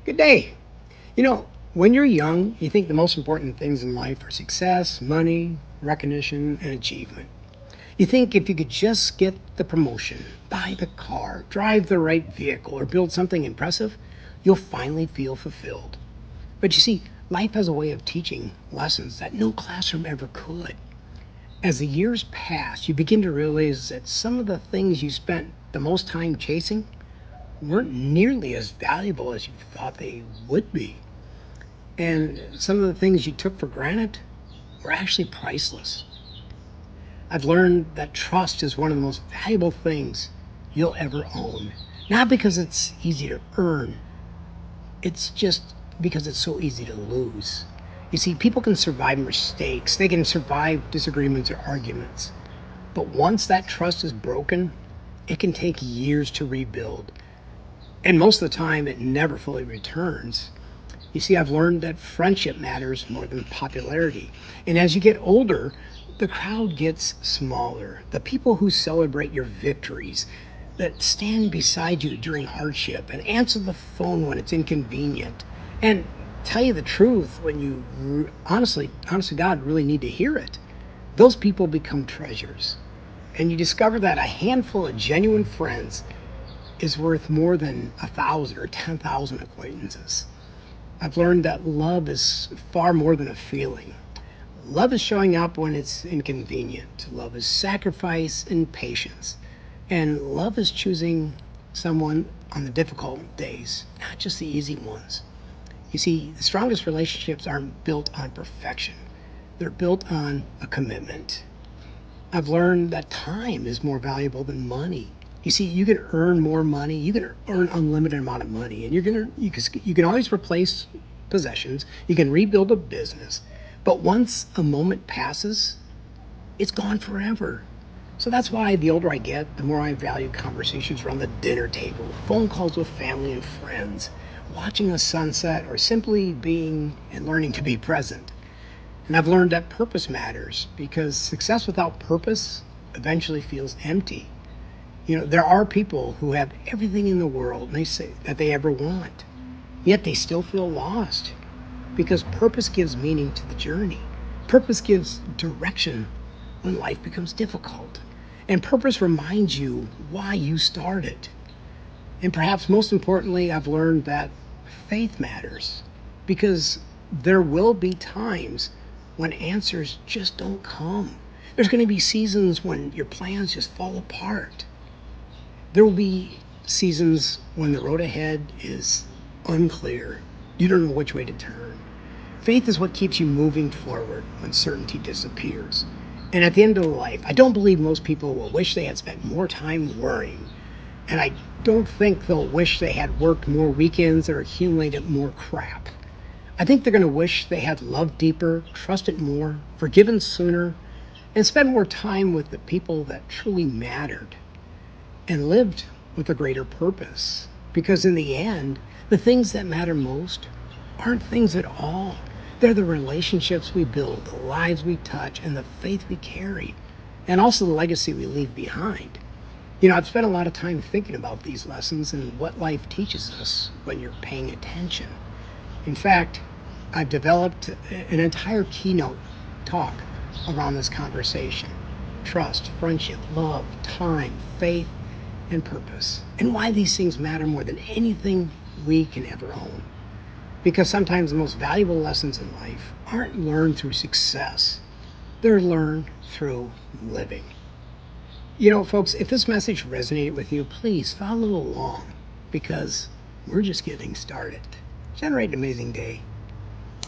Good day. When you're young, you think the most important things in life are success, money, recognition, and achievement. You think if you could just get the promotion, buy the car, drive the right vehicle, or build something impressive, you'll finally feel fulfilled. But you see, life has a way of teaching lessons that no classroom ever could. As the years pass, you begin to realize that some of the things you spent the most time chasing weren't nearly as valuable as you thought they would be. And some of the things you took for granted were actually priceless. I've learned that trust is one of the most valuable things you'll ever own. Not because it's easy to earn, it's just because it's so easy to lose. You see, people can survive mistakes, they can survive disagreements or arguments. But once that trust is broken, it can take years to rebuild. And most of the time, it never fully returns. You see, I've learned that friendship matters more than popularity. And as you get older, the crowd gets smaller. The people who celebrate your victories, that stand beside you during hardship and answer the phone when it's inconvenient, and tell you the truth when you honestly, God, really need to hear it. Those people become treasures. And you discover that a handful of genuine friends is worth more than 1,000 or 10,000 acquaintances. I've learned that love is far more than a feeling. Love is showing up when it's inconvenient. Love is sacrifice and patience. And love is choosing someone on the difficult days, not just the easy ones. You see, the strongest relationships aren't built on perfection, they're built on a commitment. I've learned that time is more valuable than money. You see, you can earn more money. You can earn unlimited amount of money, and you can always replace possessions. You can rebuild a business, but once a moment passes, it's gone forever. So that's why the older I get, the more I value conversations around the dinner table, phone calls with family and friends, watching a sunset, or simply being and learning to be present. And I've learned that purpose matters because success without purpose eventually feels empty. There are people who have everything in the world and they say that they ever want, yet they still feel lost because purpose gives meaning to the journey. Purpose gives direction when life becomes difficult. And purpose reminds you why you started. And perhaps most importantly, I've learned that faith matters because there will be times when answers just don't come. There's going to be seasons when your plans just fall apart. There will be seasons when the road ahead is unclear. You don't know which way to turn. Faith is what keeps you moving forward when certainty disappears. And at the end of life, I don't believe most people will wish they had spent more time worrying. And I don't think they'll wish they had worked more weekends or accumulated more crap. I think they're going to wish they had loved deeper, trusted more, forgiven sooner, and spent more time with the people that truly mattered and lived with a greater purpose. Because in the end, the things that matter most aren't things at all. They're the relationships we build, the lives we touch, and the faith we carry, and also the legacy we leave behind. I've spent a lot of time thinking about these lessons and what life teaches us when you're paying attention. In fact, I've developed an entire keynote talk around this conversation: trust, friendship, love, time, faith, and purpose, and why these things matter more than anything we can ever own. Because sometimes the most valuable lessons in life aren't learned through success, they're learned through living. Folks, if this message resonated with you, please follow along because we're just getting started. Generate an amazing day.